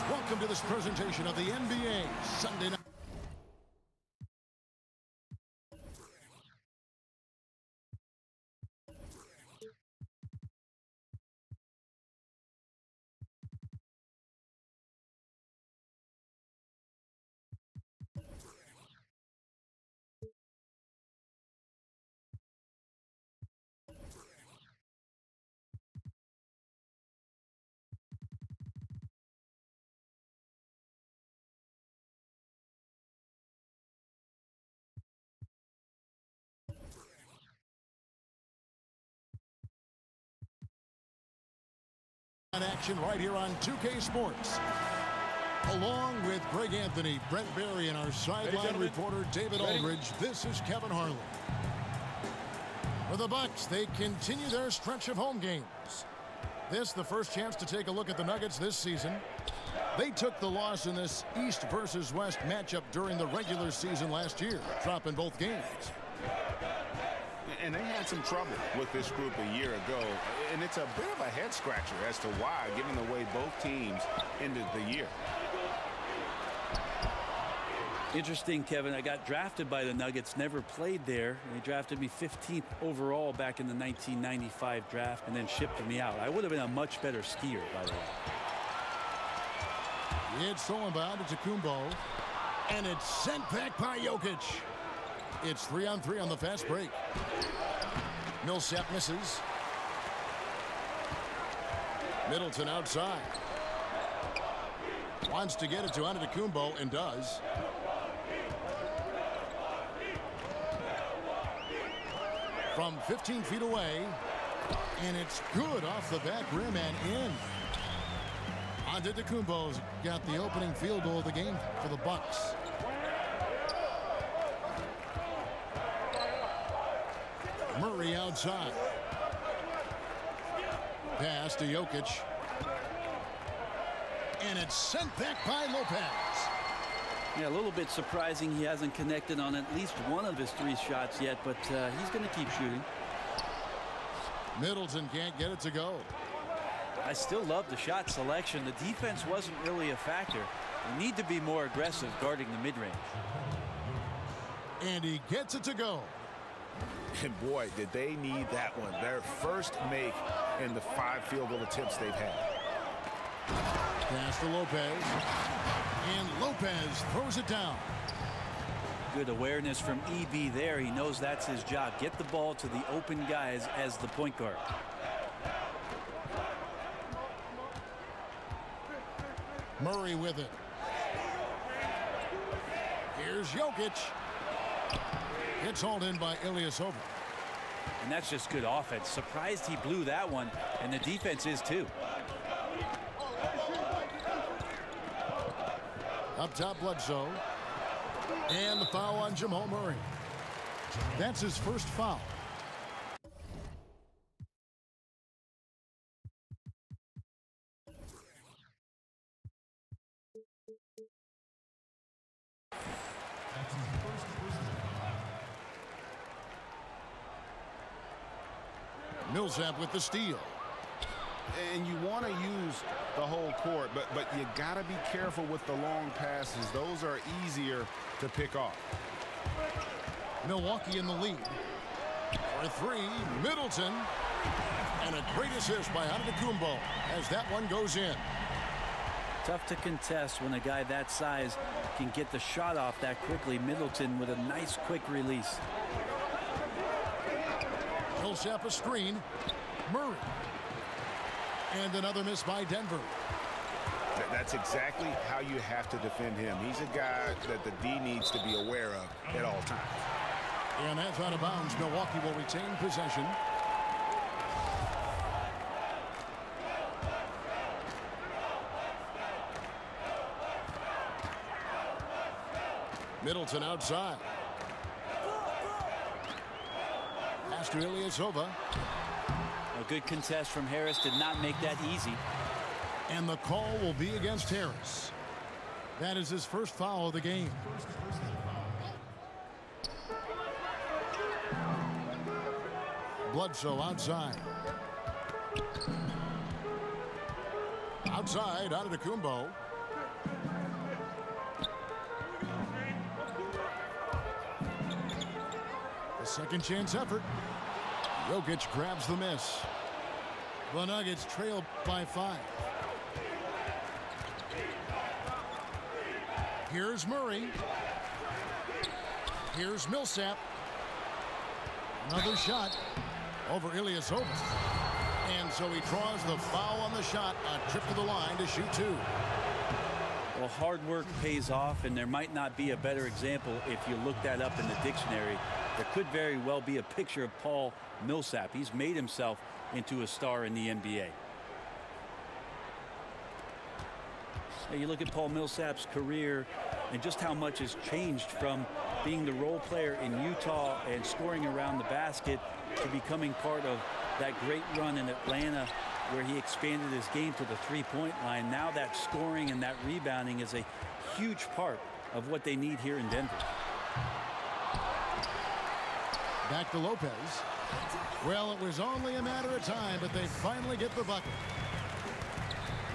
Welcome to this presentation of the NBA Sunday Night. Action right here on 2K Sports. Along with Greg Anthony, Brent Barry, and our sideline reporter David Aldridge, this is Kevin Harlan. For the Bucks, they continue their stretch of home games. This the first chance to take a look at the Nuggets this season. They took the loss in this East versus West matchup during the regular season last year, dropping both games. And they had some trouble with this group a year ago, and it's a bit of a head-scratcher as to why, given the way both teams ended the year. Interesting, Kevin. I got drafted by the Nuggets, never played there. They drafted me 15th overall back in the 1995 draft and then shipped me out. I would have been a much better skier, by the way. It's stolen by Antetokounmpo, and it's sent back by Jokic. It's 3-on-3 on the fast break. Millsap misses. Middleton outside. Wants to get it to Antetokounmpo and does. From 15 feet away. And it's good off the back rim and in. Antetokounmpo's got the opening field goal of the game for the Bucks. Murray outside. Pass to Jokic. And it's sent back by Lopez. Yeah, a little bit surprising he hasn't connected on at least one of his 3 shots yet, but he's going to keep shooting. Middleton can't get it to go. I still love the shot selection. The defense wasn't really a factor. They need to be more aggressive guarding the mid-range. And he gets it to go. And boy, did they need that one. Their first make in the 5 field goal attempts they've had. Pass to Lopez. And Lopez throws it down. Good awareness from EB there. He knows that's his job. Get the ball to the open guys as the point guard. Murray with it. Here's Jokic. It's hauled in by Ilyasova. And that's just good offense. Surprised he blew that one, and the defense is too. Up top, Bledsoe. And the foul on Jamal Murray. That's his first foul. Millsap with the steal. And you want to use the whole court, but you got to be careful with the long passes. Those are easier to pick off. Milwaukee in the lead. For 3, Middleton. And a great assist by Antetokounmpo as that one goes in. Tough to contest when a guy that size can get the shot off that quickly. Middleton with a nice quick release. Millsap a screen. Murray. And another miss by Denver. That's exactly how you have to defend him. He's a guy that the D needs to be aware of at all times. And that's out of bounds. Milwaukee will retain possession. Middleton outside. Pass to Ilyasova. A good contest from Harris did not make that easy. And the call will be against Harris. That is his first foul of the game. Bledsoe outside. Outside, Antetokounmpo. A second chance effort. Jokic grabs the miss. The Nuggets trail by 5. Here's Murray. Here's Millsap. Another shot over Ilyasova. And so he draws the foul on the shot. A trip to the line to shoot 2. Well, hard work pays off, and there might not be a better example if you look that up in the dictionary. There could very well be a picture of Paul Millsap. He's made himself into a star in the NBA. Now you look at Paul Millsap's career and just how much has changed from being the role player in Utah and scoring around the basket to becoming part of that great run in Atlanta where he expanded his game to the three-point line. Now that scoring and that rebounding is a huge part of what they need here in Denver. Back to Lopez. Well, it was only a matter of time, but they finally get the bucket.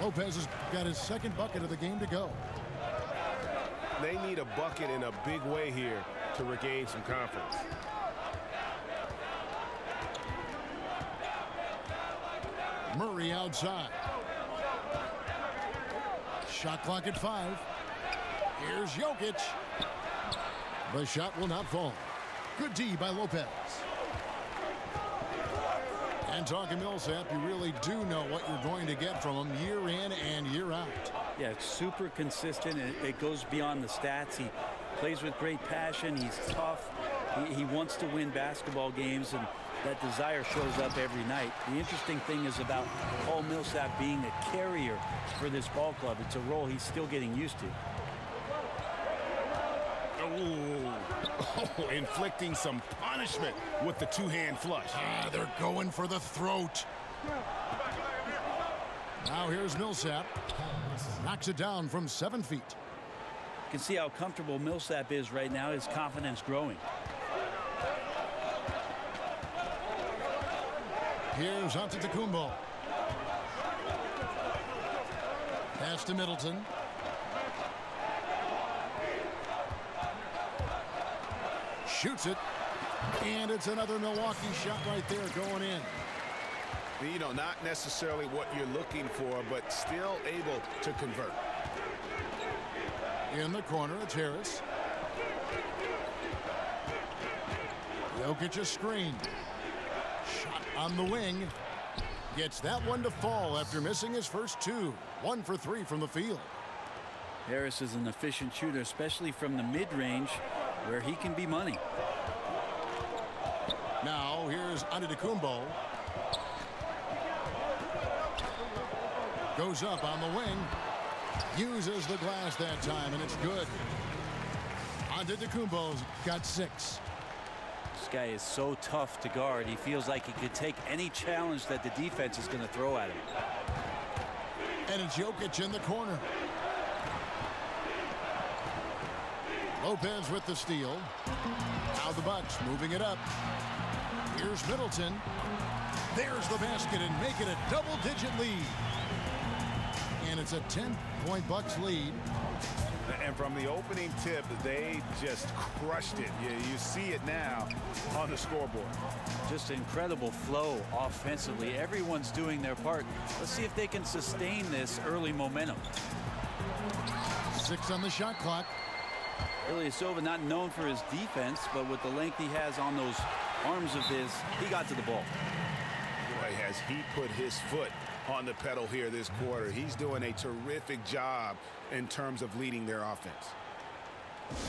Lopez has got his second bucket of the game to go. They need a bucket in a big way here to regain some confidence. Murray outside. Shot clock at 5. Here's Jokic. The shot will not fall. Good D by Lopez. And talking Millsap, you really do know what you're going to get from him year in and year out. Yeah, it's super consistent, and it goes beyond the stats. He plays with great passion. He's tough. He wants to win basketball games, and that desire shows up every night. The interesting thing is about Paul Millsap being a carrier for this ball club. It's a role he's still getting used to. Oh, inflicting some punishment with the two-hand flush. They're going for the throat. Now here's Millsap. Knocks it down from 7 feet. You can see how comfortable Millsap is right now. His confidence growing. Here's Antetokounmpo. Pass to Middleton. Shoots it. And it's another Milwaukee shot right there going in. You know, not necessarily what you're looking for, but still able to convert. In the corner, it's Harris. Jokic a screen. Shot on the wing. Gets that one to fall after missing his first 2. 1 for 3 from the field. Harris is an efficient shooter, especially from the mid-range, where he can be money. Now here's Antetokounmpo. Goes up on the wing. Uses the glass that time, and it's good. Antetokounmpo's got 6. This guy is so tough to guard. He feels like he could take any challenge that the defense is going to throw at him. And it's Jokic in the corner. Lopez with the steal. Now the Bucks moving it up. Here's Middleton. There's the basket and make it a double-digit lead. And it's a 10-point Bucks lead. And from the opening tip, they just crushed it. You see it now on the scoreboard. Just incredible flow offensively. Everyone's doing their part. Let's see if they can sustain this early momentum. 6 on the shot clock. Ilyasova not known for his defense, but with the length he has on those arms of his, he got to the ball. Boy, has he put his foot on the pedal here this quarter. He's doing a terrific job in terms of leading their offense.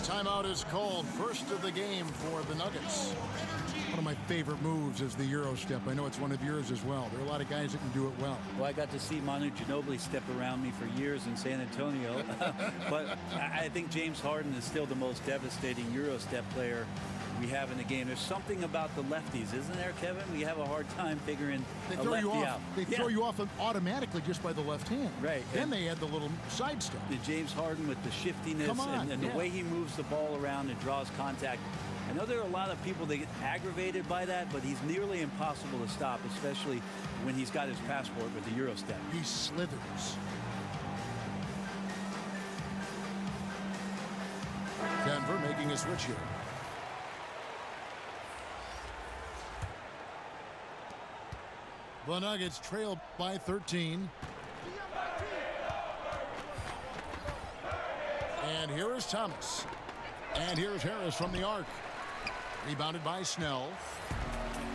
Timeout is called. First of the game for the Nuggets. One of my favorite moves is the Euro step. I know it's one of yours as well. There are a lot of guys that can do it well. Well, I got to see Manu Ginobili step around me for years in San Antonio. But I think James Harden is still the most devastating Euro step player we have in the game. There's something about the lefties, isn't there, Kevin? We have a hard time figuring a lefty out. They throw you off automatically just by the left hand. Right. Then they add the little side stuff. The James Harden with the shiftiness and the way he moves the ball around and draws contact. I know there are a lot of people that get aggravated by that, but he's nearly impossible to stop, especially when he's got his passport with the Euro step. He slithers. Denver making a switch here. The Nuggets trail by 13. And here is Thomas. And here's Harris from the arc. Rebounded by Snell.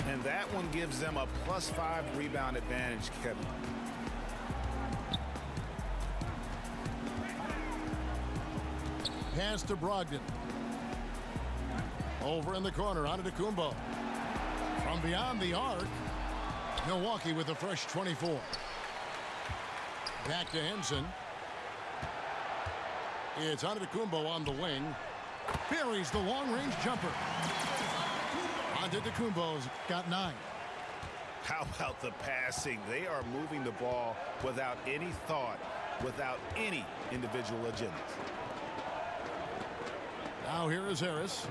And that one gives them a +5 rebound advantage, Kevin. Pass to Brogdon. Over in the corner, Antetokounmpo. From beyond the arc, Milwaukee with a fresh 24. Back to Henson. It's Antetokounmpo on the wing. Buries the long-range jumper. Antetokounmpo's got 9. How about the passing? They are moving the ball without any thought, without any individual agendas. Now here is Harris.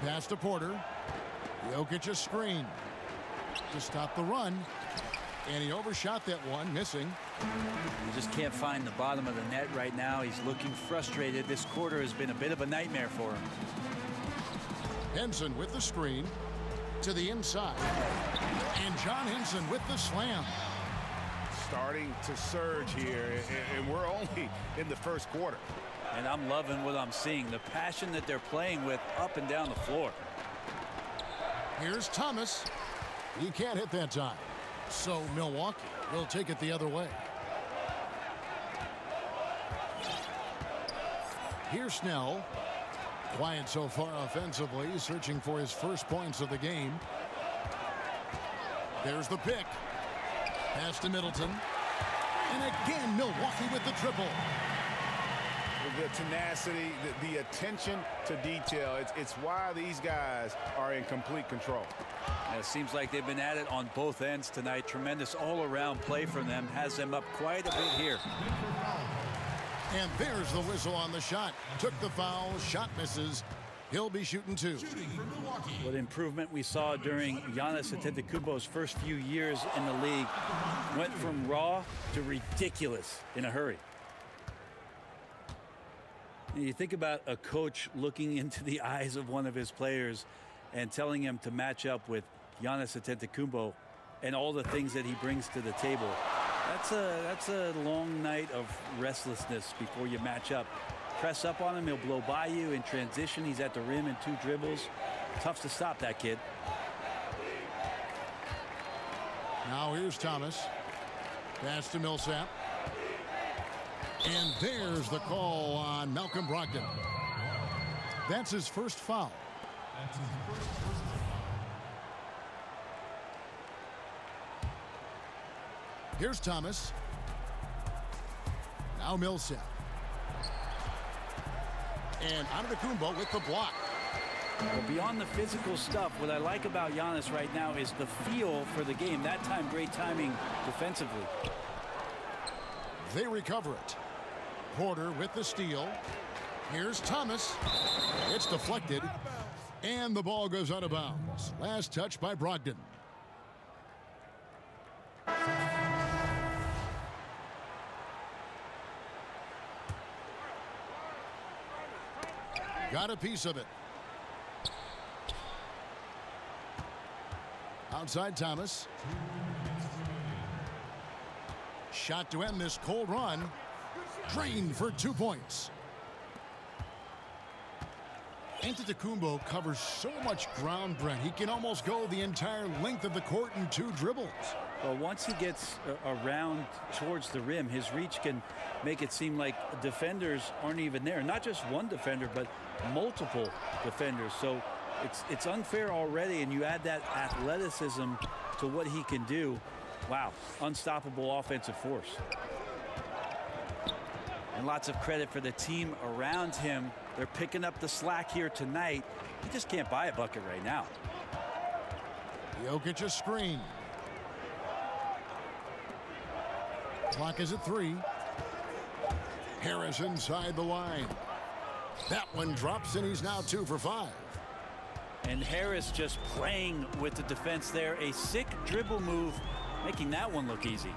Pass to Porter. Jokic a screen to stop the run. And he overshot that one, missing. He just can't find the bottom of the net right now. He's looking frustrated. This quarter has been a bit of a nightmare for him. Henson with the screen to the inside. And John Henson with the slam. Starting to surge here, and we're only in the first quarter. And I'm loving what I'm seeing. The passion that they're playing with up and down the floor. Here's Thomas. He can't hit that time. So Milwaukee will take it the other way. Here's Snell. Quiet so far offensively, searching for his first points of the game. There's the pick. Pass to Middleton. And again, Milwaukee with the triple. The tenacity, the attention to detail, it's why these guys are in complete control. It seems like they've been at it on both ends tonight. Tremendous all-around play from them. Has them up quite a bit here. And there's the whistle on the shot. Took the foul. Shot misses. He'll be shooting 2. What improvement we saw during Giannis Antetokounmpo's first few years in the league. Went from raw to ridiculous in a hurry. You think about a coach looking into the eyes of one of his players and telling him to match up with Giannis Antetokounmpo and all the things that he brings to the table. That's a long night of restlessness before you match up. Press up on him, he'll blow by you in transition. He's at the rim in 2 dribbles. Tough to stop that kid. Now here's Thomas. Pass to Millsap. And there's the call on Malcolm Brogdon. That's his first foul. Here's Thomas. Now Millsap. And Antetokounmpo with the block. Well, beyond the physical stuff, what I like about Giannis right now is the feel for the game. That time, great timing defensively. They recover it. Porter with the steal. Here's Thomas. It's deflected. And the ball goes out of bounds. Last touch by Brogdon. Got a piece of it. Outside Thomas. Shot to end this cold run. Drained for 2 points. Antetokounmpo covers so much ground, Brent. He can almost go the entire length of the court in 2 dribbles. Well, once he gets around towards the rim, his reach can make it seem like defenders aren't even there. Not just one defender, but multiple defenders. So it's unfair already, and you add that athleticism to what he can do. Wow, unstoppable offensive force. And lots of credit for the team around him. They're picking up the slack here tonight. He just can't buy a bucket right now. Jokic a screen. Clock is at 3. Harris inside the line. That one drops, and he's now 2 for 5. And Harris just playing with the defense there. A sick dribble move, making that one look easy.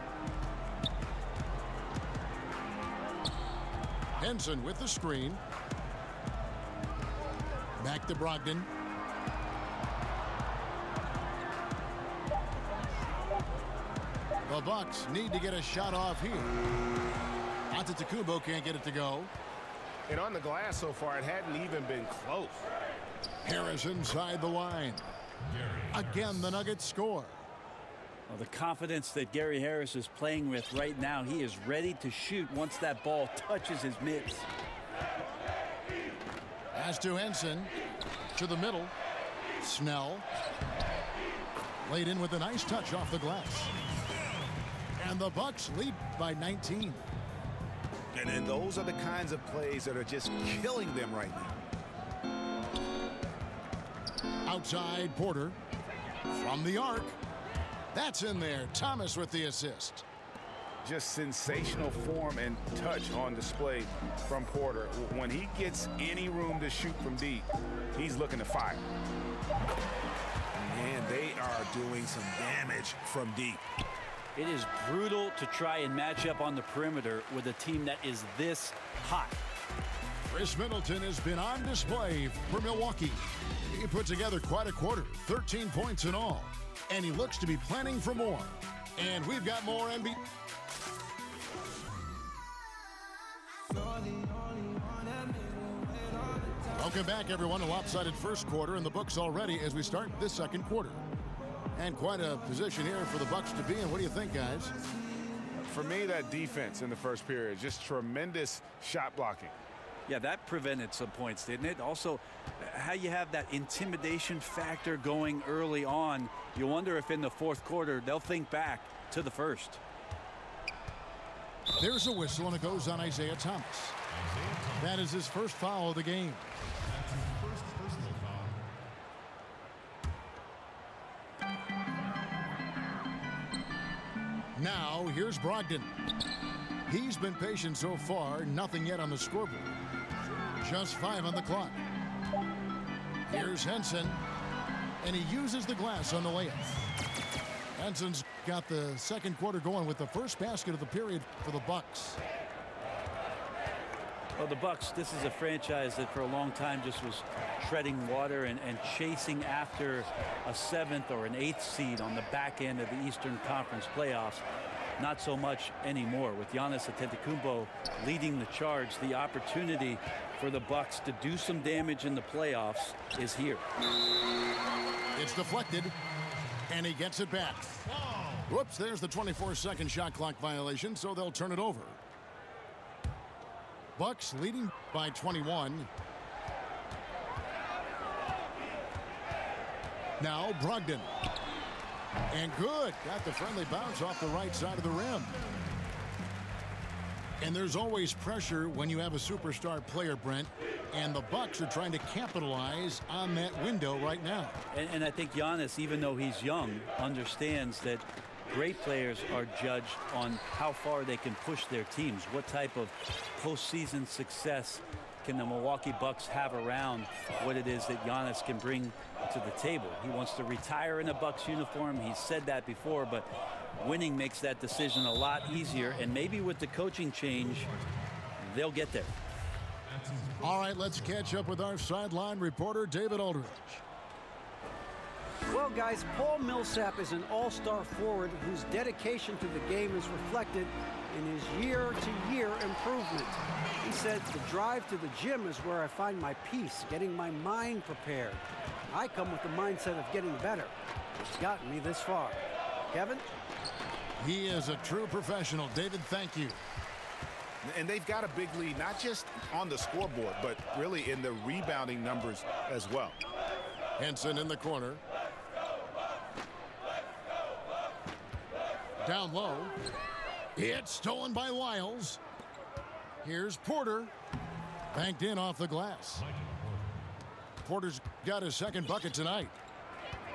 Henson with the screen. Back to Brogdon. The Bucks need to get a shot off here. Antetokounmpo can't get it to go. And on the glass so far, it hadn't even been close. Harris inside the line. Again, the Nuggets score. Well, the confidence that Gary Harris is playing with right now, he is ready to shoot once that ball touches his mitts. As to Henson, to the middle. Snell. Laid in with a nice touch off the glass. And the Bucks lead by 19. And those are the kinds of plays that are just killing them right now. Outside Porter. From the arc. That's in there. Thomas with the assist. Just sensational form and touch on display from Porter. When he gets any room to shoot from deep, he's looking to fire. And they are doing some damage from deep. It is brutal to try and match up on the perimeter with a team that is this hot. Chris Middleton has been on display for Milwaukee. He put together quite a quarter, 13 points in all. And he looks to be planning for more. And we've got more NBA. Welcome back, everyone. A lopsided first quarter in the books already as we start this second quarter. And quite a position here for the Bucks to be in. What do you think, guys? For me, that defense in the first period, just tremendous shot blocking. Yeah, that prevented some points, didn't it? Also, how you have that intimidation factor going early on, you wonder if in the fourth quarter they'll think back to the first. There's a whistle, and it goes on Isaiah Thomas. That is his first foul of the game. Now, here's Brogdon. He's been patient so far, nothing yet on the scoreboard. Just 5 on the clock. Here's Henson, and he uses the glass on the layup. Henson's got the second quarter going with the first basket of the period for the Bucks. Well, the Bucks, this is a franchise that for a long time just was treading water and chasing after a 7th or an 8th seed on the back end of the Eastern Conference playoffs. Not so much anymore. With Giannis Antetokounmpo leading the charge, the opportunity for the Bucks to do some damage in the playoffs is here. It's deflected, and he gets it back. Whoops, there's the 24-second shot clock violation, so they'll turn it over. Bucks leading by 21. Now Brogdon. And good. Got the friendly bounce off the right side of the rim. And there's always pressure when you have a superstar player, Brent. And the Bucks are trying to capitalize on that window right now. And I think Giannis, even though he's young, understands that great players are judged on how far they can push their teams. What type of postseason success can the Milwaukee Bucks have around what it is that Giannis can bring to the table? He wants to retire in a Bucks uniform. He's said that before, but winning makes that decision a lot easier. And maybe with the coaching change, they'll get there. All right, let's catch up with our sideline reporter, David Aldridge. Well, guys, Paul Millsap is an all-star forward whose dedication to the game is reflected in his year-to-year improvement. He said, the drive to the gym is where I find my peace, getting my mind prepared. I come with the mindset of getting better. It's gotten me this far. Kevin? He is a true professional. David, thank you. And they've got a big lead, not just on the scoreboard, but really in the rebounding numbers as well. Henson in the corner. Down low. It's stolen by Lyles. Here's Porter. Banked in off the glass. Porter's got his second bucket tonight.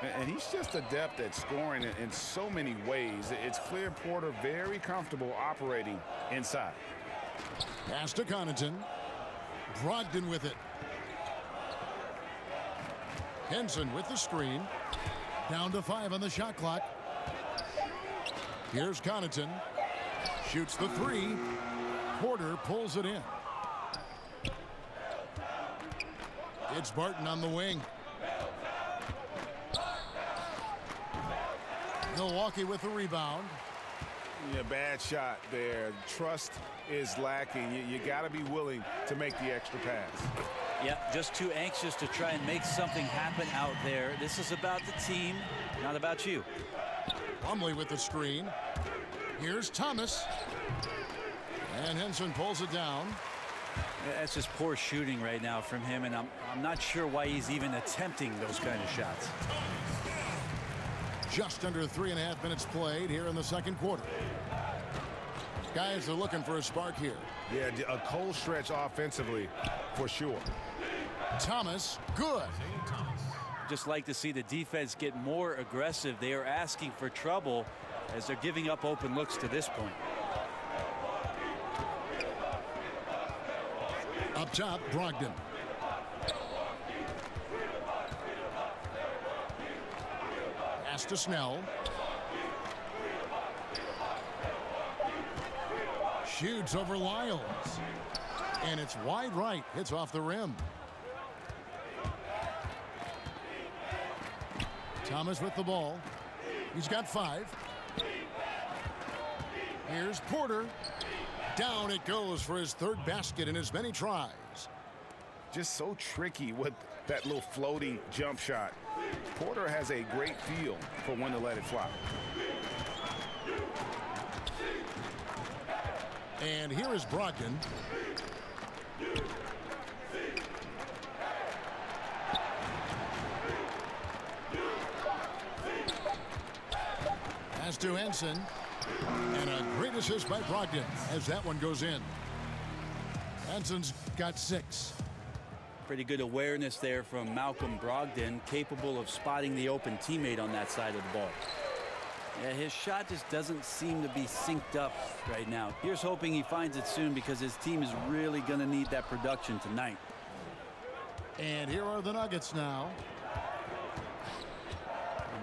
And he's just adept at scoring in so many ways. It's clear Porter very comfortable operating inside. Pass to Connaughton. Brogdon with it. Henson with the screen. Down to 5 on the shot clock. Here's Connaughton. Shoots the 3. Porter pulls it in. It's Barton on the wing. Milwaukee with the rebound. Yeah, bad shot there. Trust is lacking. You got to be willing to make the extra pass. Yeah, just too anxious to try and make something happen out there. This is about the team, not about you. Plumlee with the screen. Here's Thomas. And Henson pulls it down. That's just poor shooting right now from him, and I'm not sure why he's even attempting those kind of shots. Just under 3.5 minutes played here in the second quarter. Guys are looking for a spark here. Yeah, a cold stretch offensively for sure. Thomas, good. Just like to see the defense get more aggressive. They are asking for trouble as they're giving up open looks to this point. Up top, Brogdon. Pass to Snell. Shoots over Lyles. And it's wide right. Hits off the rim. Thomas with the ball. He's got 5. Here's Porter. Down it goes for his third basket in as many tries. Just so tricky with that little floating jump shot. Porter has a great feel for when to let it fly. And here is Brogdon. Pass to Henson. And a great assist by Brogdon as that one goes in. Henson's got 6. Pretty good awareness there from Malcolm Brogdon, capable of spotting the open teammate on that side of the ball. Yeah, his shot just doesn't seem to be synced up right now. Here's hoping he finds it soon because his team is really going to need that production tonight. And here are the Nuggets now.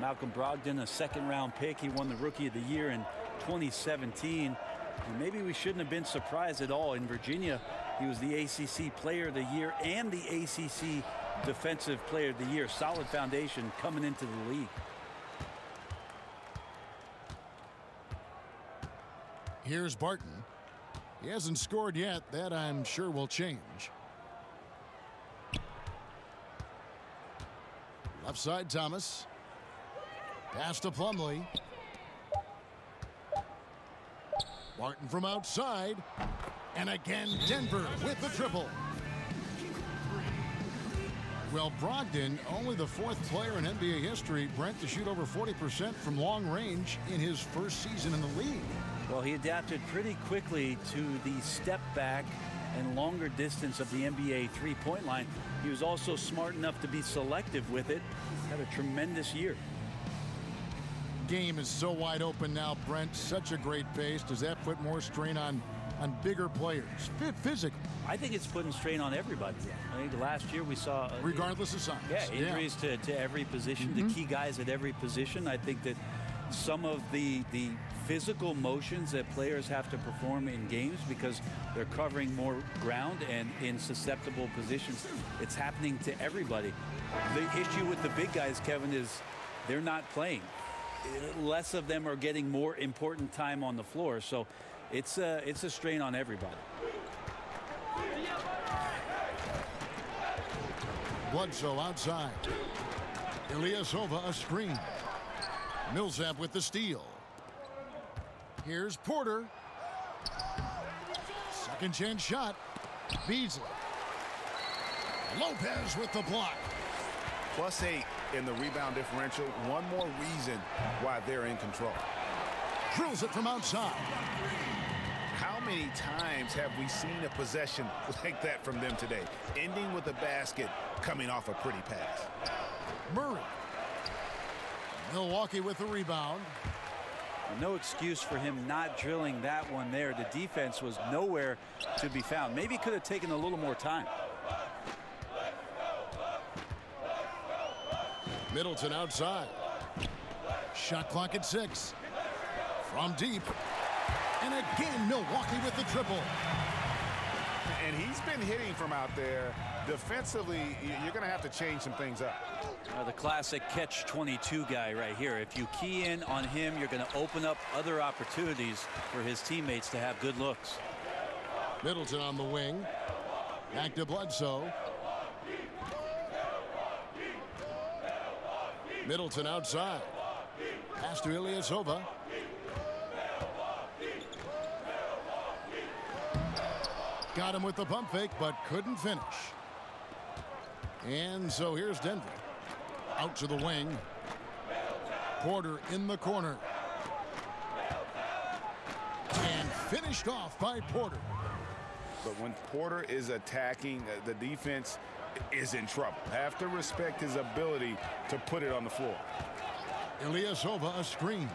Malcolm Brogdon, a second-round pick. He won the Rookie of the Year in 2017. And maybe we shouldn't have been surprised at all. In Virginia, he was the ACC Player of the Year and the ACC Defensive Player of the Year. Solid foundation coming into the league. Here's Barton. He hasn't scored yet. That I'm sure will change. Left side, Thomas. Pass to Plumlee. Barton from outside. And again, Denver with the triple. Well, Brogdon, only the 4th player in NBA history, Brent, to shoot over 40% from long range in his first season in the league. Well, he adapted pretty quickly to the step back and longer distance of the NBA three-point line. He was also smart enough to be selective with it. Had a tremendous year. Game is so wide open now, Brent. Such a great pace. Does that put more strain on bigger players physically? I think it's putting strain on everybody. I think last year we saw regardless of size. Yeah, injuries to every position, the key guys at every position. I think that some of the physical motions that players have to perform in games because they're covering more ground and in susceptible positions, it's happening to everybody. The issue with the big guys, Kevin, is they're not playing. Less of them are getting more important time on the floor, so it's a strain on everybody. Bledsoe outside. Ilyasova a screen. Millsap with the steal. Here's Porter. Second chance shot. Beasley. Lopez with the block. +8 in the rebound differential. One more reason why they're in control. Drills it from outside. How many times have we seen a possession like that from them today, ending with a basket coming off a pretty pass? Murray. Milwaukee with the rebound. No excuse for him not drilling that one there. The defense was nowhere to be found. Maybe could have taken a little more time. Middleton outside. Shot clock at 6. From deep. And again, Milwaukee with the triple. And he's been hitting from out there. Defensively, you're going to have to change some things up. The classic catch-22 guy right here. If you key in on him, you're going to open up other opportunities for his teammates to have good looks. Middleton on the wing. Back to Bledsoe. Middleton outside. Pass to Ilyasova. Got him with the pump fake, but couldn't finish. And so here's Denver. Out to the wing. Porter in the corner. And finished off by Porter. But when Porter is attacking, the defense is in trouble. Have to respect his ability to put it on the floor. Ilyasova a screen.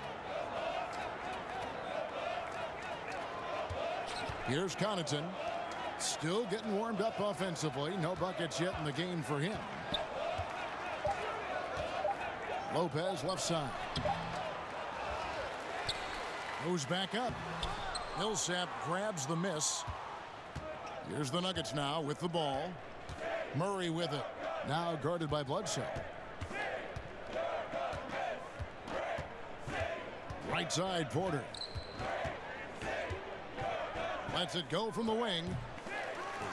Here's Connaughton. Still getting warmed up offensively. No buckets yet in the game for him. Lopez left side. Goes back up. Millsap grabs the miss. Here's the Nuggets now with the ball. Murray with it. Now guarded by Bledsoe. Right side, Porter. Lets it go from the wing.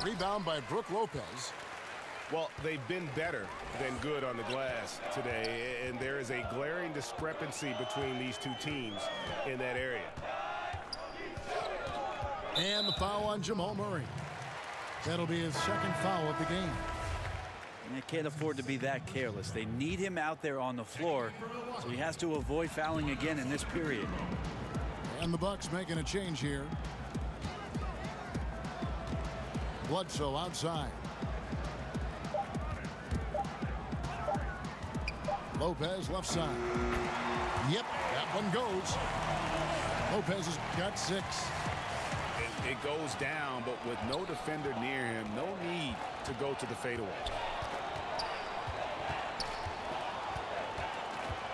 Rebound by Brook Lopez. Well, they've been better than good on the glass today, and there is a glaring discrepancy between these two teams in that area. And the foul on Jamal Murray. That'll be his second foul of the game. And they can't afford to be that careless. They need him out there on the floor, so he has to avoid fouling again in this period. And the Bucks making a change here. Bledsoe outside. Lopez left side. Yep, that one goes. Lopez has got 6. It goes down, but with no defender near him, no need to go to the fadeaway.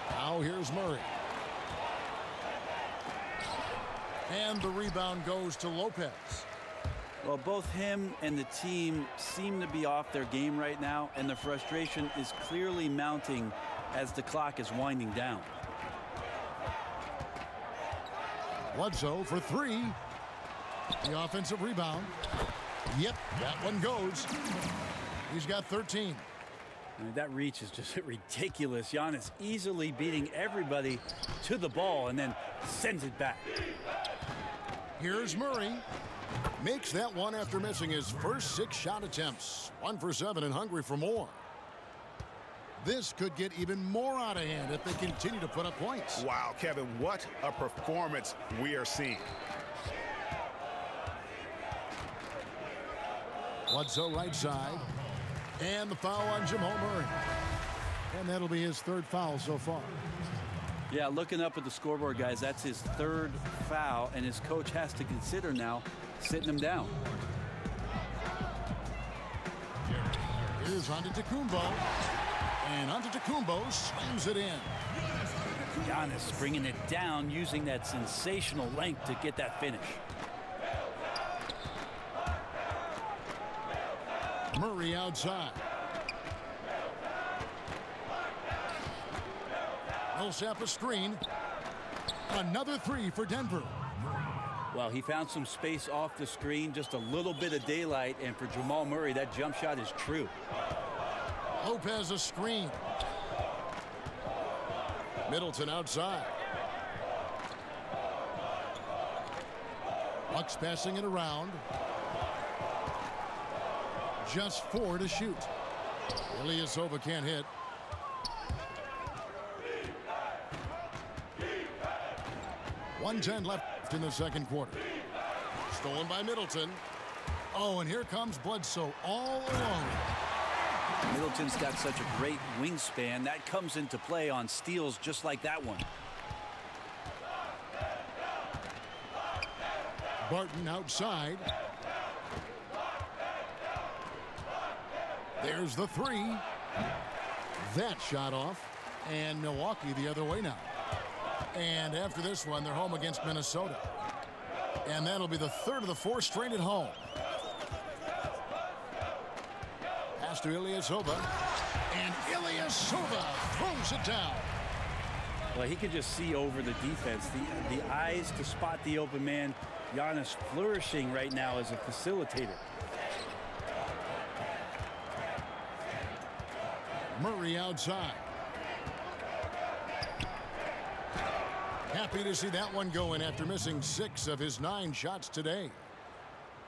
Now here's Murray. And the rebound goes to Lopez. Well, both him and the team seem to be off their game right now, and the frustration is clearly mounting as the clock is winding down. Bledsoe for 3. The offensive rebound. Yep, that one goes. He's got 13. I mean, that reach is just ridiculous. Giannis easily beating everybody to the ball and then sends it back. Here's Murray. Makes that one after missing his first 6 shot attempts. 1 for 7 and hungry for more. This could get even more out of hand if they continue to put up points. Wow, Kevin, what a performance we are seeing. Bledsoe right side. And the foul on Jamal Murray. And that'll be his 3rd foul so far. Yeah, looking up at the scoreboard, guys, that's his 3rd foul, and his coach has to consider now sitting him down. Here's Antetokounmpo. And Antetokounmpo slams it in. Giannis bringing it down, using that sensational length to get that finish. Murray outside. Millsap a screen. Another 3 for Denver. Well, he found some space off the screen, just a little bit of daylight, and for Jamal Murray, that jump shot is true. Lopez a screen. Middleton outside. Bucks passing it around. Just 4 to shoot. Ilyasova can't hit. .110 left in the second quarter. Stolen by Middleton. Oh, and here comes Bledsoe all alone. Middleton's got such a great wingspan. That comes into play on steals just like that one. Barton outside. There's the three. That shot off. And Milwaukee the other way now. And after this one, they're home against Minnesota. And that'll be the third of the four straight at home. Pass to Ilyasova. And Ilyasova throws it down. Well, he can just see over the defense. The eyes to spot the open man. Giannis flourishing right now as a facilitator. Murray outside. Happy to see that one going after missing 6 of his 9 shots today.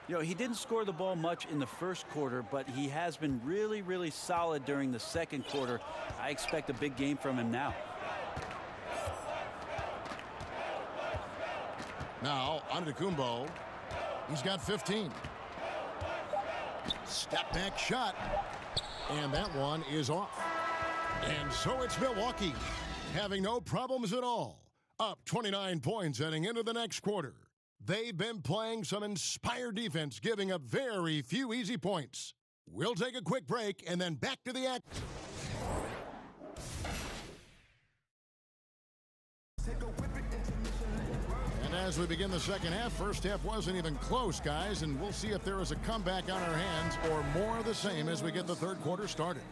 You know, he didn't score the ball much in the first quarter, but he has been really, really solid during the second quarter. I expect a big game from him now. Now, Antetokounmpo. He's got 15. Step back shot. And that one is off. And so it's Milwaukee, having no problems at all. Up 29 points heading into the next quarter. They've been playing some inspired defense, giving up very few easy points. We'll take a quick break and then back to the act. And as we begin the second half, first half wasn't even close, guys, and we'll see if there is a comeback on our hands or more of the same as we get the third quarter started.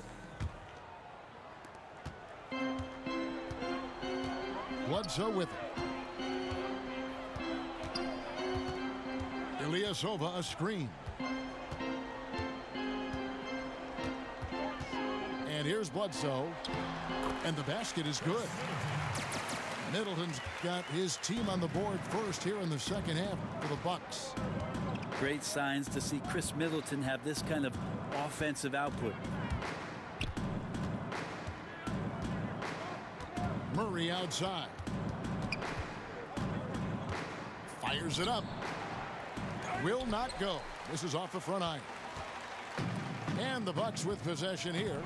Bledsoe with it. Ilyasova a screen. And here's Bledsoe. And the basket is good. Middleton's got his team on the board first here in the second half for the Bucks. Great signs to see Chris Middleton have this kind of offensive output. Murray outside. Fires it up. Will not go. This is off the front iron. And the Bucks with possession here.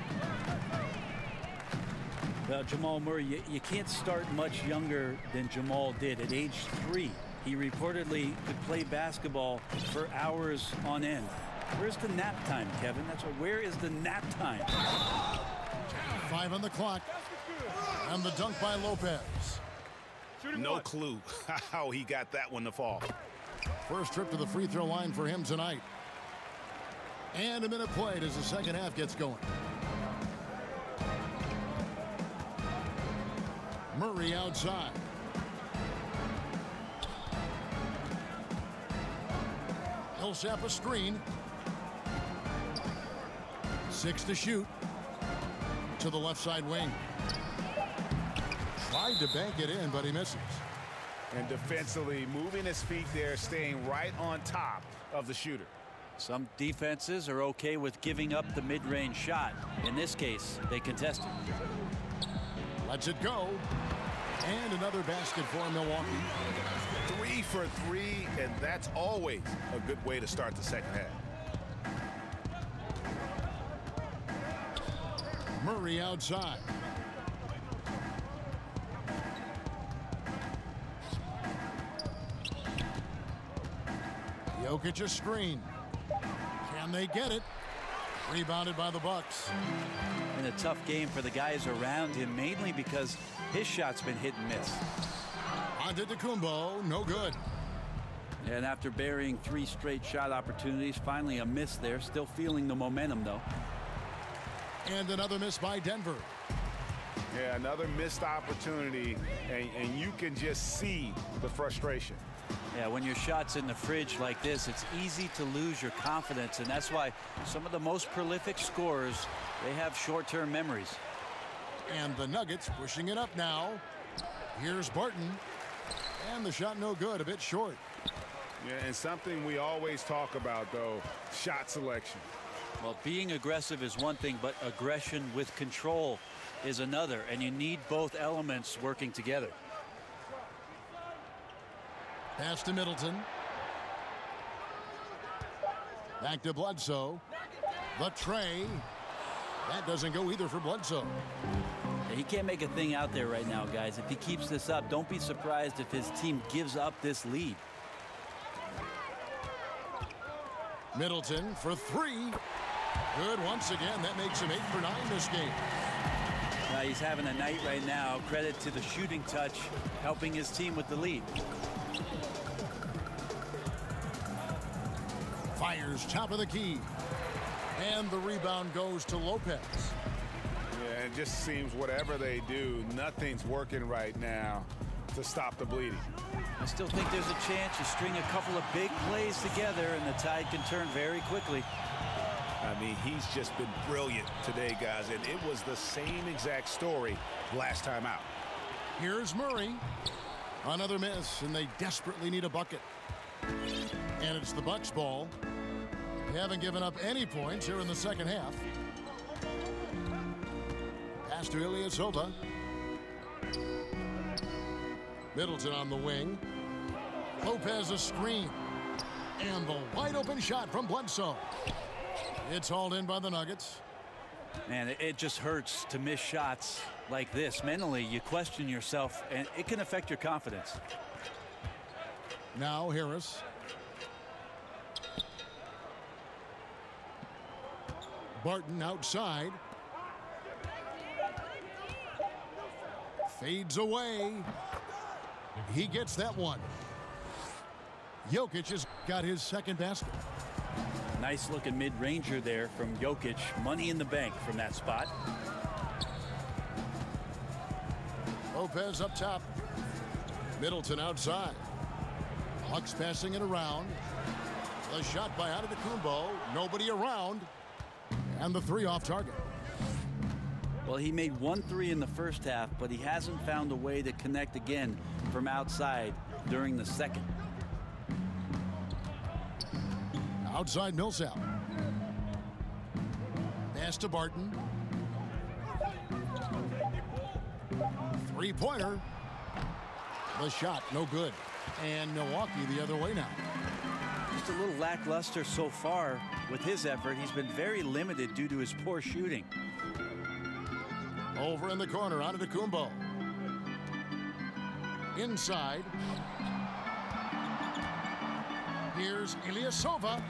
Well, Jamal Murray, you can't start much younger than Jamal did. At age 3, he reportedly could play basketball for hours on end. Where's the nap time, Kevin? That's what. Where is the nap time? 5 on the clock. And the dunk by Lopez. No clue how he got that one to fall. First trip to the free throw line for him tonight. And a minute played as the second half gets going. Murray outside. Millsap a screen. 6 to shoot. To the left side wing. Tried to bank it in, but he misses. And defensively, moving his feet there, staying right on top of the shooter. Some defenses are okay with giving up the mid-range shot. In this case, they contested. Lets it go. And another basket for Milwaukee. 3 for 3, and that's always a good way to start the second half. Murray outside. Jokic a screen. Can they get it? Rebounded by the Bucks. And a tough game for the guys around him, mainly because his shot's been hit and miss. Antetokounmpo, no good. And after burying 3 straight shot opportunities, finally a miss there. Still feeling the momentum, though. And another miss by Denver. Yeah, another missed opportunity, and you can just see the frustration. Yeah, when your shot's in the fridge like this, it's easy to lose your confidence, and that's why some of the most prolific scorers, they have short-term memories. And the Nuggets pushing it up now. Here's Barton. And the shot no good, a bit short. Yeah, and something we always talk about, though, shot selection. Well, being aggressive is one thing, but aggression with control is another, and you need both elements working together. Pass to Middleton. Back to Bledsoe. The tray. That doesn't go either for Bledsoe. He can't make a thing out there right now, guys. If he keeps this up, don't be surprised if his team gives up this lead. Middleton for three. Good once again. That makes him 8 for 9 this game. He's having a night right now. Credit to the shooting touch, helping his team with the lead. Fires top of the key. And the rebound goes to Lopez. Yeah, it just seems whatever they do, nothing's working right now to stop the bleeding. I still think there's a chance you string a couple of big plays together and the tide can turn very quickly. I mean, he's just been brilliant today, guys, and it was the same exact story last time out. Here's Murray. Another miss, and they desperately need a bucket. And it's the Bucks ball. They haven't given up any points here in the second half. Pass to Ilyasova. Middleton on the wing. Lopez a screen. And the wide open shot from Bledsoe. It's hauled in by the Nuggets. Man, it just hurts to miss shots like this. Mentally, you question yourself, and it can affect your confidence. Now Harris. Barton outside. Fades away. He gets that one. Jokic has got his second basket. Nice looking mid-ranger there from Jokic. Money in the bank from that spot. Lopez up top. Middleton outside. Bucks passing it around. The shot by Antetokounmpo. Nobody around. And the three off target. Well, he made 1 3 in the first half, but he hasn't found a way to connect again from outside during the second. Outside Millsap. Pass to Barton. Three-pointer. The shot, no good. And Milwaukee the other way now. Just a little lackluster so far with his effort. He's been very limited due to his poor shooting. Over in the corner, Antetokounmpo. Inside. Here's Ilyasova.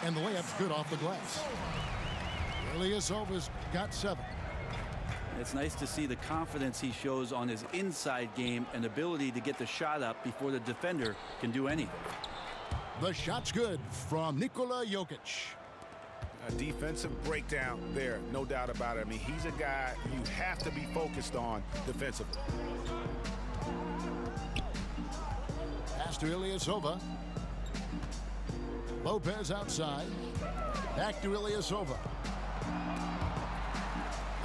And the layup's good off the glass. Ilyasova's got 7. It's nice to see the confidence he shows on his inside game and ability to get the shot up before the defender can do anything. The shot's good from Nikola Jokic. A defensive breakdown there, no doubt about it. I mean, he's a guy you have to be focused on defensively. Pass to Ilyasova. Lopez outside. Back to Ilyasova.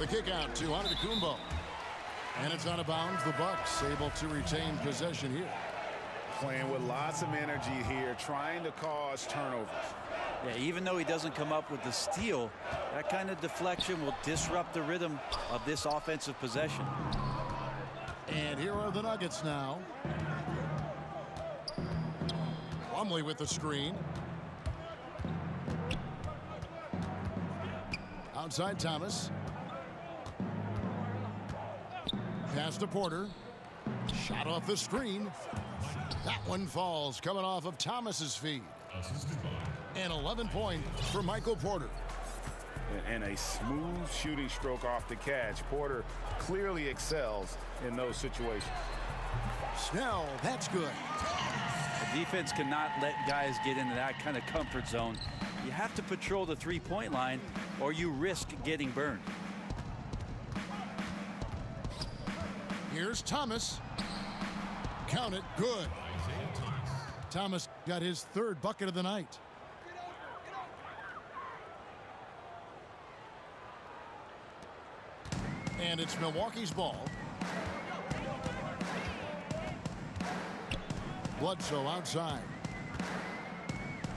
The kick out to Antetokounmpo. And it's out of bounds. The Bucks able to retain possession here. Playing with lots of energy here, trying to cause turnovers. Yeah, even though he doesn't come up with the steal, that kind of deflection will disrupt the rhythm of this offensive possession. And here are the Nuggets now. Plumlee with the screen. Outside Thomas. Pass to Porter. Shot off the screen. That one falls coming off of Thomas's feet. And 11 points for Michael Porter. And a smooth shooting stroke off the catch. Porter clearly excels in those situations. Snell, that's good. The defense cannot let guys get into that kind of comfort zone. You have to patrol the three-point line or you risk getting burned. Here's Thomas. Count it, good. Thomas got his 3rd bucket of the night. And it's Milwaukee's ball. Bledsoe outside.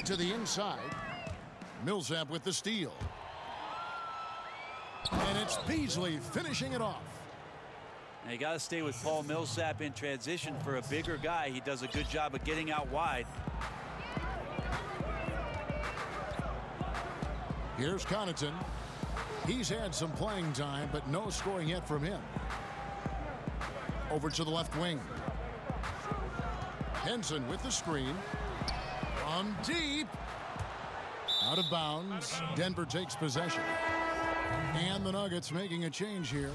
To the inside. Millsap with the steal. And it's Beasley finishing it off. Now you got to stay with Paul Millsap in transition. For a bigger guy, he does a good job of getting out wide. Here's Connaughton. He's had some playing time, but no scoring yet from him. Over to the left wing. Henson with the screen. From deep. Out of bounds. Denver takes possession. And the Nuggets making a change here.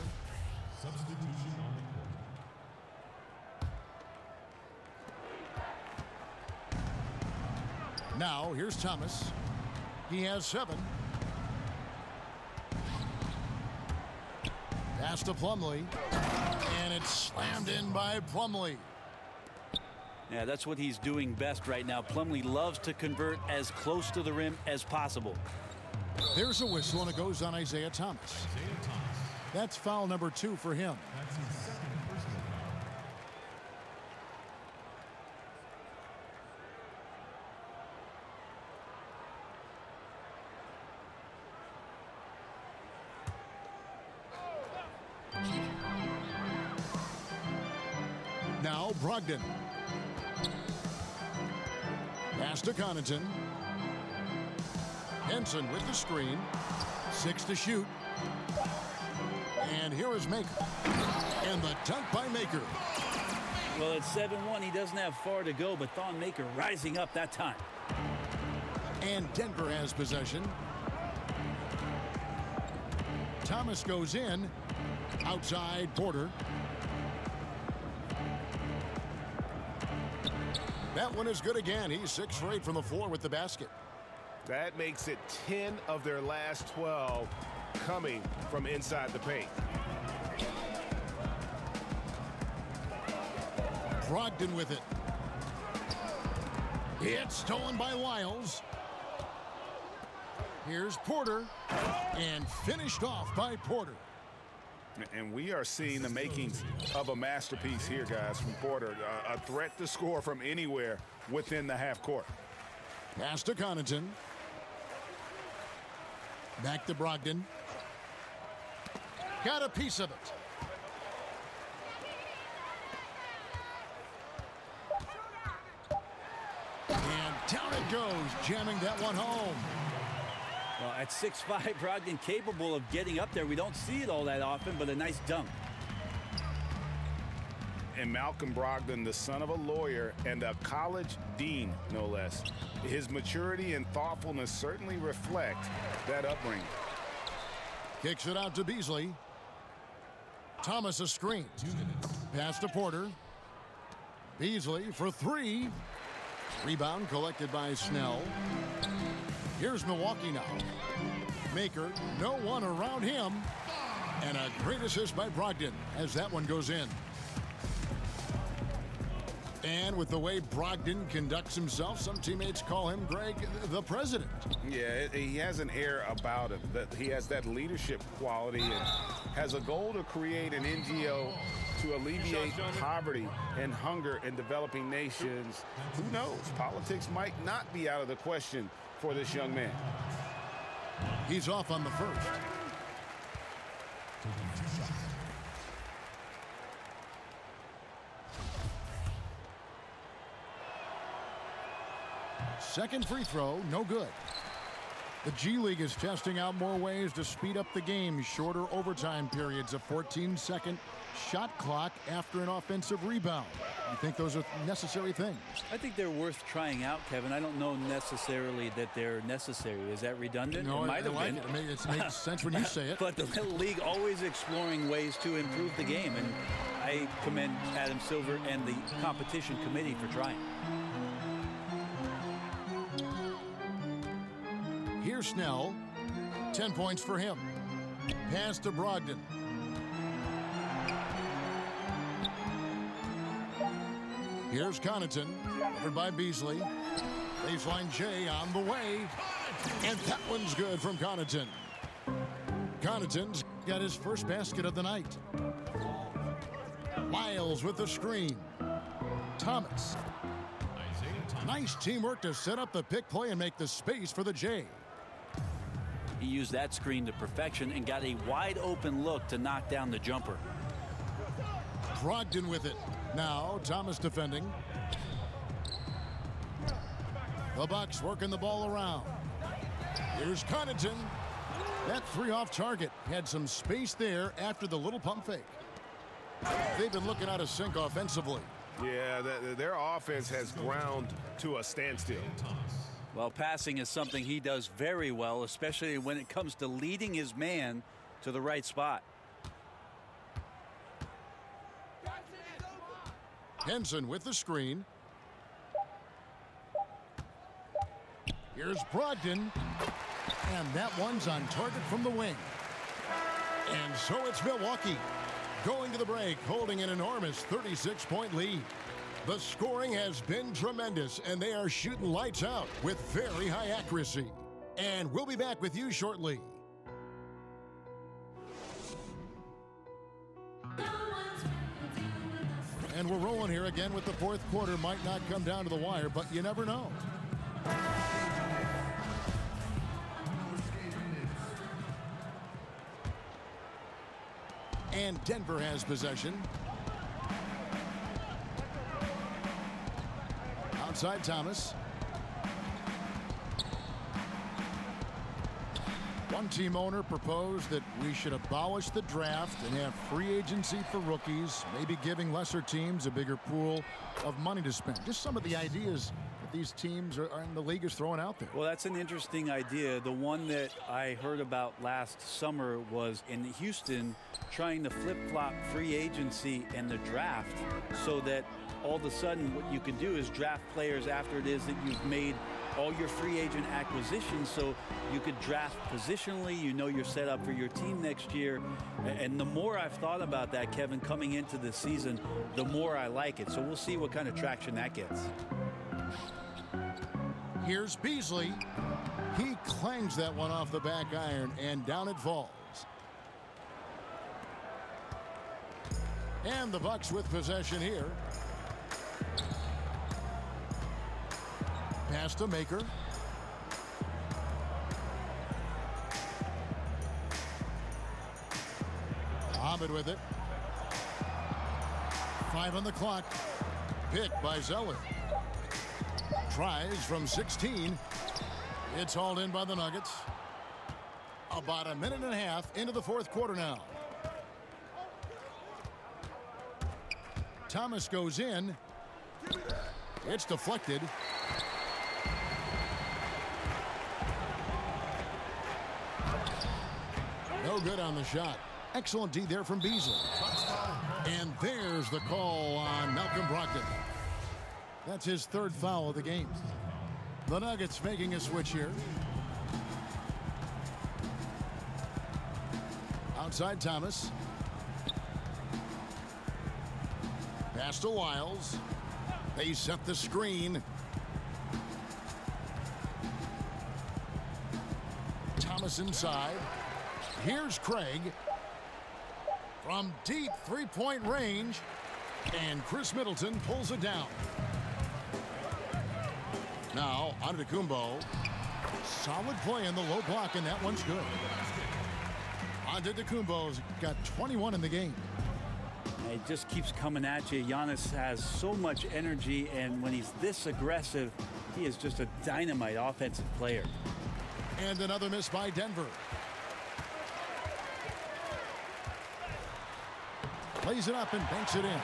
Now, here's Thomas. He has 7. Pass to Plumlee. And it's slammed in by Plumlee. Yeah, that's what he's doing best right now. Plumlee loves to convert as close to the rim as possible. There's a whistle, and it goes on Isaiah Thomas. That's foul number 2 for him. Now Brogdon. Pass to Connaughton. Henson with the screen. 6 to shoot. And here is Maker. And the dunk by Maker. Well, it's 7-1. He doesn't have far to go, but Thon Maker rising up that time. And Denver has possession. Thomas goes in. Outside Porter. That one is good again. He's 6 for 8 from the floor with the basket. That makes it 10 of their last 12 coming from inside the paint. Brogdon with it. It's stolen by Lyles. Here's Porter. And finished off by Porter. And we are seeing the makings of a masterpiece here, guys, from Porter. A threat to score from anywhere within the half court. Pass to Connaughton. Back to Brogdon. Got a piece of it. And down it goes, jamming that one home. Well, at 6'5", Brogdon capable of getting up there. We don't see it all that often, but a nice dunk. And Malcolm Brogdon, the son of a lawyer and a college dean, no less. His maturity and thoughtfulness certainly reflect that upbringing. Kicks it out to Beasley. Thomas a screen. Pass to Porter. Beasley for 3. Rebound collected by Snell. Here's Milwaukee now. Maker, no one around him. And a great assist by Brogdon as that one goes in. And with the way Brogdon conducts himself, some teammates call him, Greg, the president. Yeah, he has an air about him. That he has that leadership quality and has a goal to create an NGO to alleviate poverty and hunger in developing nations. Who knows? Politics might not be out of the question for this young man. He's off on the first. Second free throw, no good. The G League is testing out more ways to speed up the game. Shorter overtime periods, a 14-second shot clock after an offensive rebound. You think those are necessary things? I think they're worth trying out, Kevin. I don't know necessarily that they're necessary. Is that redundant? No, it might have been. It makes sense when you say it. But the league always exploring ways to improve the game, and I commend Adam Silver and the competition committee for trying. Here's Snell. 10 points for him. Pass to Brogdon. Here's Connaughton. Covered by Beasley. Baseline J on the way. And that one's good from Connaughton. Connaughton's got his first basket of the night. Lyles with the screen. Thomas. Nice teamwork to set up the pick play and make the space for the J. He used that screen to perfection and got a wide open look to knock down the jumper. Brogdon with it. Now Thomas defending. The Bucks working the ball around. Here's Connaughton. That 3 off target. Had some space there after the little pump fake. They've been looking out of sync offensively. Yeah, their offense has ground to a standstill. Well, passing is something he does very well, especially when it comes to leading his man to the right spot. Henson with the screen. Here's Brogdon. And that one's on target from the wing. And so it's Milwaukee going to the break, holding an enormous 36-point lead. The scoring has been tremendous, and they are shooting lights out with very high accuracy. And we'll be back with you shortly. And we're rolling here again with the fourth quarter. Might not come down to the wire, but you never know. And Denver has possession. Outside Thomas. One team owner proposed that we should abolish the draft and have free agency for rookies, maybe giving lesser teams a bigger pool of money to spend. Just some of the ideas that these teams are in the league is throwing out there. Well, that's an interesting idea. The one that I heard about last summer was in Houston trying to flip-flop free agency and the draft so that all of a sudden what you can do is draft players after it is that you've made all your free agent acquisitions, so you could draft positionally. You know you're set up for your team next year. And the more I've thought about that, Kevin, coming into the season, the more I like it. So we'll see what kind of traction that gets. Here's Beasley. He clangs that one off the back iron, and down it falls. And the Bucks with possession here. Pass to Maker. Ahmed with it. 5 on the clock. Picked by Zeller. Tries from 16. It's hauled in by the Nuggets. About a minute and a half into the fourth quarter now. Thomas goes in. It's deflected. No good on the shot. Excellent D there from Beasley. And there's the call on Malcolm Brogdon. That's his third foul of the game. The Nuggets making a switch here. Outside Thomas. Pass to Wiles. They set the screen. Thomas inside. Here's Craig. From deep three-point range. And Chris Middleton pulls it down. Now, Antetokounmpo. Solid play in the low block, and that one's good. Antetokounmpo's got 21 in the game. It just keeps coming at you. Giannis has so much energy, and when he's this aggressive, he is just a dynamite offensive player. And another miss by Denver. Plays it up and banks it in.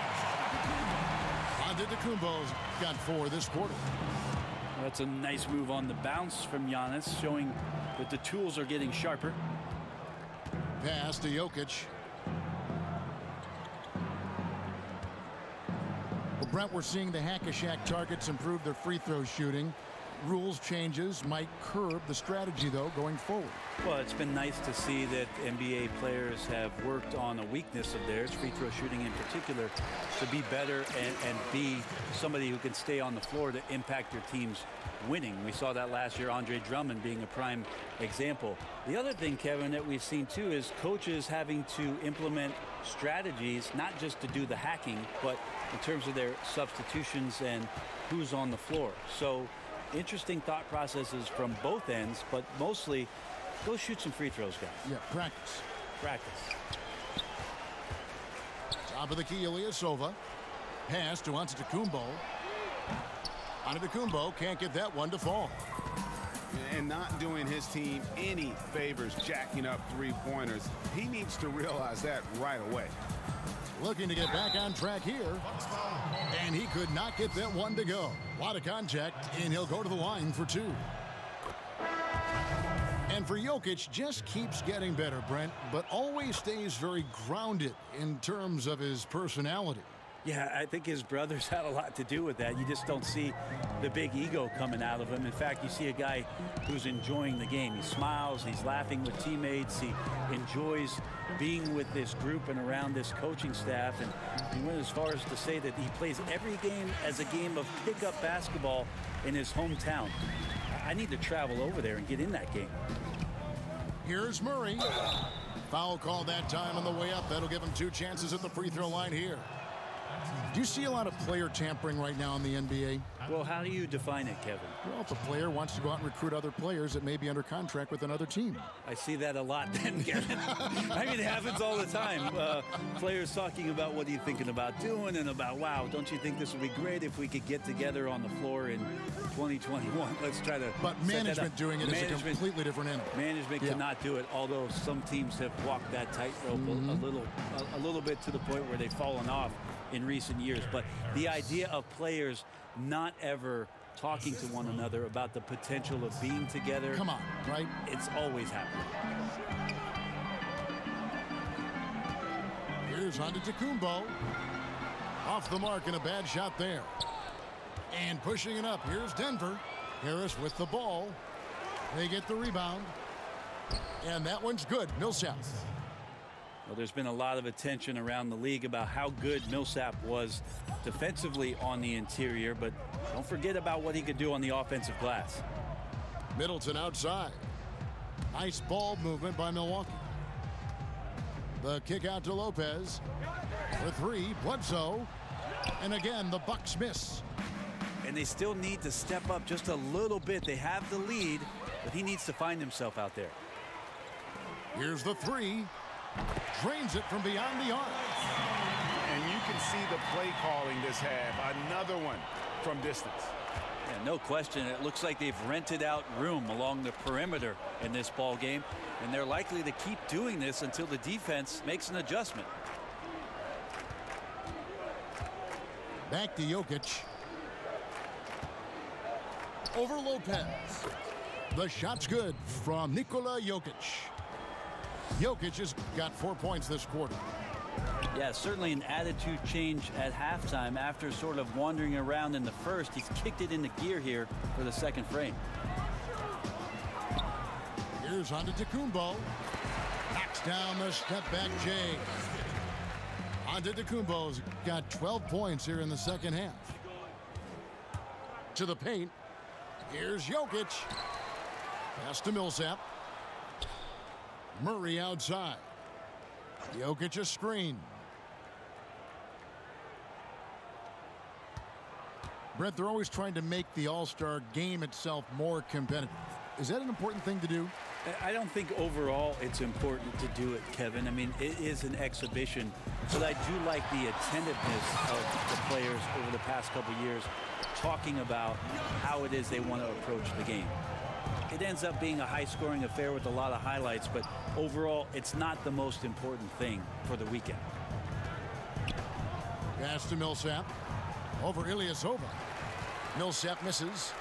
Antetokounmpo's got 4 this quarter. That's a nice move on the bounce from Giannis, showing that the tools are getting sharper. Pass to Jokic. Well, Brent, we're seeing the Hack-a-Shack targets improve their free throw shooting. Rules changes might curb the strategy, though, going forward. Well, it's been nice to see that NBA players have worked on a weakness of theirs, free throw shooting in particular, to be better and be somebody who can stay on the floor to impact your team's winning. We saw that last year, Andre Drummond being a prime example. The other thing, Kevin, that we've seen too is coaches having to implement strategies, not just to do the hacking, but in terms of their substitutions and who's on the floor. So interesting thought processes from both ends, but mostly go shoot some free throws, guys. Yeah, practice. Practice. Top of the key, Ilyasova. Pass to Antetokounmpo. Antetokounmpo can't get that one to fall. And and not doing his team any favors jacking up three-pointers. He needs to realize that right away. Looking to get back on track here. And he could not get that one to go. A lot of contact, and he'll go to the line for two. And for Jokic, just keeps getting better, Brent, but always stays very grounded in terms of his personality. Yeah, I think his brothers had a lot to do with that. You just don't see the big ego coming out of him. In fact, you see a guy who's enjoying the game. He smiles, he's laughing with teammates, he enjoys being with this group and around this coaching staff. And he went as far as to say that he plays every game as a game of pickup basketball in his hometown. I need to travel over there and get in that game. Here's Murray. Foul call that time on the way up. That'll give him 2 chances at the free throw line here. Do you see a lot of player tampering right now in the NBA? Well, how do you define it, Kevin? Well, if a player wants to go out and recruit other players that may be under contract with another team. I see that a lot then, Kevin. I mean, it happens all the time. Players talking about what are you thinking about doing and about, wow, don't you think this would be great if we could get together on the floor in 2021? Let's try to. But management doing it is a completely different animal. Management cannot do it, although some teams have walked that tightrope a little bit to the point where they've fallen off in recent years. But the idea of players not ever talking to one another about the potential of being together. Come on, right? It's always happening. Here's Antetokounmpo. Off the mark and a bad shot there. And pushing it up. Here's Denver. Harris with the ball. They get the rebound. And that one's good. Millsap. Well, there's been a lot of attention around the league about how good Millsap was defensively on the interior, but don't forget about what he could do on the offensive glass. Middleton outside. Nice ball movement by Milwaukee. The kick out to Lopez. For 3, Bledsoe. And again, the Bucks miss. And they still need to step up just a little bit. They have the lead, but he needs to find himself out there. Here's the 3. Drains it from beyond the arc. And you can see the play calling this half. Another one from distance. Yeah, no question. It looks like they've rented out room along the perimeter in this ball game, and they're likely to keep doing this until the defense makes an adjustment. Back to Jokic. Over Lopez. The shot's good from Nikola Jokic. Jokic has got 4 points this quarter. Yeah, certainly an attitude change at halftime after sort of wandering around in the first. He's kicked it into gear here for the second frame. Here's Antetokounmpo. Knocks down the step back J. Antetokounmpo's got 12 points here in the second half. To the paint. Here's Jokic. Pass to Millsap. Murray outside. Jokic a screen. Brett, they're always trying to make the All-Star game itself more competitive. Is that an important thing to do? I don't think overall it's important to do it, Kevin. I mean, it is an exhibition, but I do like the attentiveness of the players over the past couple years talking about how it is they want to approach the game. It ends up being a high-scoring affair with a lot of highlights, but overall, it's not the most important thing for the weekend. Pass to Millsap. Over Ilyasova. Millsap misses.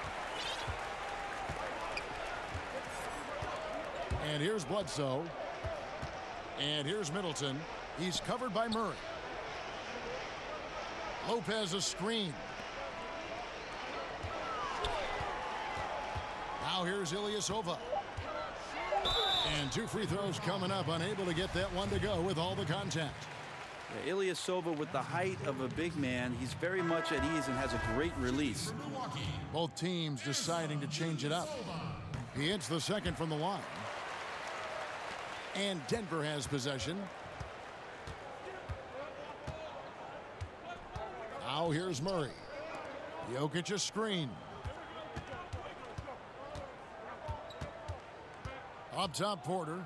And here's Bledsoe. And here's Middleton. He's covered by Murray. Lopez a screen. Now here's Ilyasova. And 2 free throws coming up. Unable to get that one to go with all the contact. Yeah, Ilyasova, with the height of a big man, he's very much at ease and has a great release. Both teams deciding to change it up. He hits the second from the line. And Denver has possession. Now here's Murray. Jokic a screen. Up top, Porter.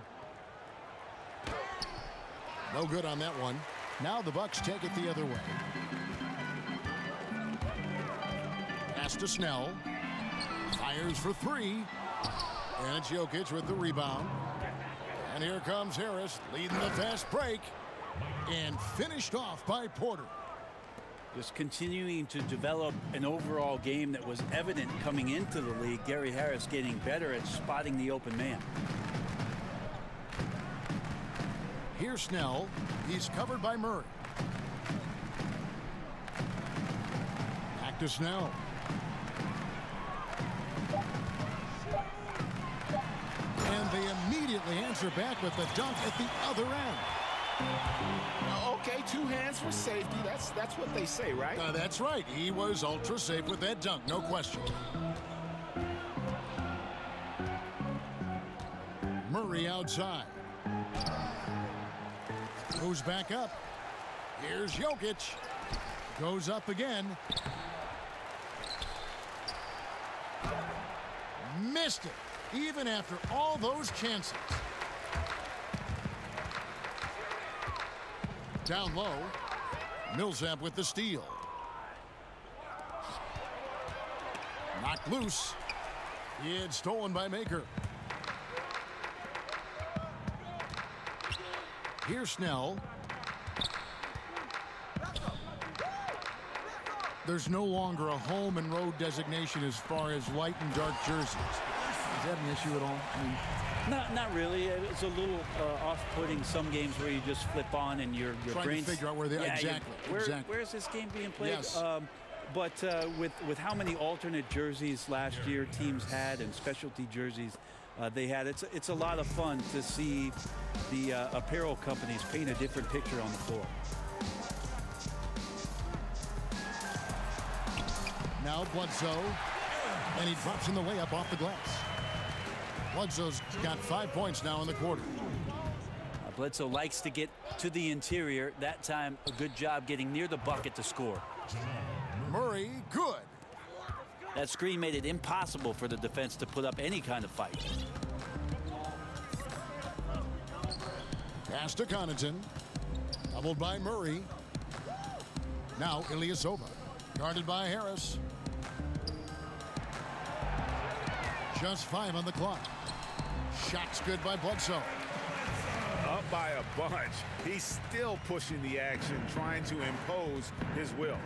No good on that one. Now the Bucks take it the other way. Pass to Snell. Fires for 3. And it's Jokic with the rebound. And here comes Harris leading the fast break. And finished off by Porter. Just continuing to develop an overall game that was evident coming into the league. Gary Harris getting better at spotting the open man. Here's Snell. He's covered by Murray. Back to Snell. And they immediately answer back with the dunk at the other end. Okay, 2 hands for safety. That's what they say, right? That's right. He was ultra safe with that dunk, no question. Murray outside. Goes back up. Here's Jokic. Goes up again. Missed it, even after all those chances. Down low. Millsap with the steal. Knocked loose. It's stolen by Maker. Here's Snell. There's no longer a home and road designation as far as light and dark jerseys. Is that an issue at all? I mean, Not really. It's a little off-putting some games where you just flip on and your trying brain's to figure out where they exactly. Where's this game being played? Yes. But with how many alternate jerseys last year teams had and specialty jerseys they had, it's a lot of fun to see the apparel companies paint a different picture on the floor. Now Bledsoe, and he drops in the layup off the glass. Bledsoe's got 5 points now in the quarter. Bledsoe likes to get to the interior. That time, a good job getting near the bucket to score. Murray, good. That screen made it impossible for the defense to put up any kind of fight. Pass to Connaughton. Doubled by Murray. Now Ilyasova. Guarded by Harris. Just 5 on the clock. Shot's good by Bledsoe. Up by a bunch. He's still pushing the action, trying to impose his will.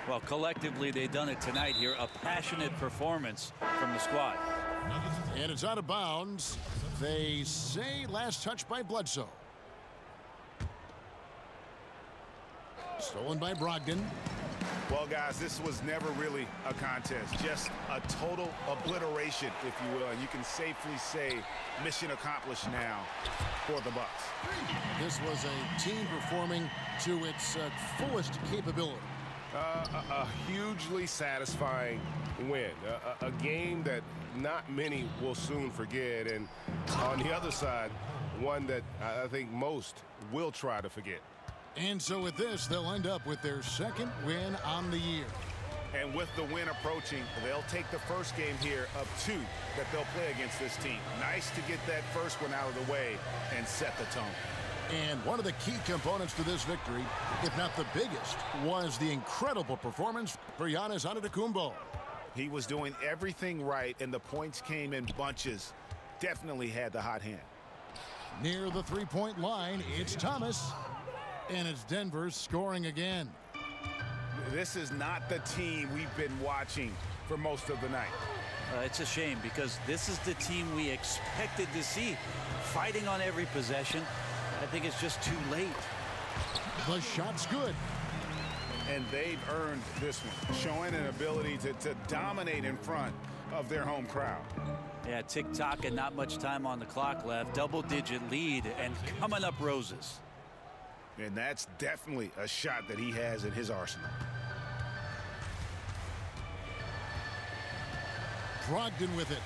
Well, collectively, they've done it tonight here. A passionate performance from the squad. And it's out of bounds. They say last touch by Bledsoe. Stolen by Brogdon. Well, guys, this was never really a contest. Just a total obliteration, if you will. And you can safely say mission accomplished now for the Bucks. This was a team performing to its fullest capability. A hugely satisfying win. A game that not many will soon forget. And on the other side, one that I think most will try to forget. And so with this, they'll end up with their 2nd win on the year. And with the win approaching, they'll take the first game here of 2 that they'll play against this team. Nice to get that first one out of the way and set the tone. And one of the key components to this victory, if not the biggest, was the incredible performance for Giannis Antetokounmpo. He was doing everything right, and the points came in bunches. Definitely had the hot hand. Near the three-point line, it's Thomas. And it's Denver scoring again. This is not the team we've been watching for most of the night. It's a shame because this is the team we expected to see fighting on every possession. I think it's just too late. The shot's good. And they've earned this one, showing an ability to dominate in front of their home crowd. Yeah, tick-tock and not much time on the clock left. Double-digit lead and coming up roses. And that's definitely a shot that he has in his arsenal. Brogdon with it.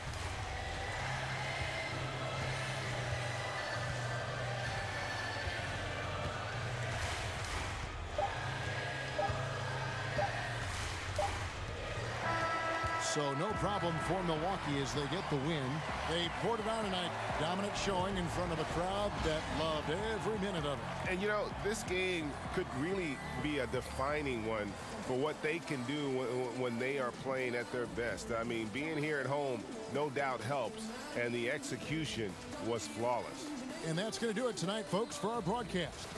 so no problem for Milwaukee as they get the win. They poured it on tonight. Dominant showing in front of a crowd that loved every minute of it. And, you know, this game could really be a defining one for what they can do when they are playing at their best. I mean, being here at home no doubt helps, and the execution was flawless. And that's going to do it tonight, folks, for our broadcast.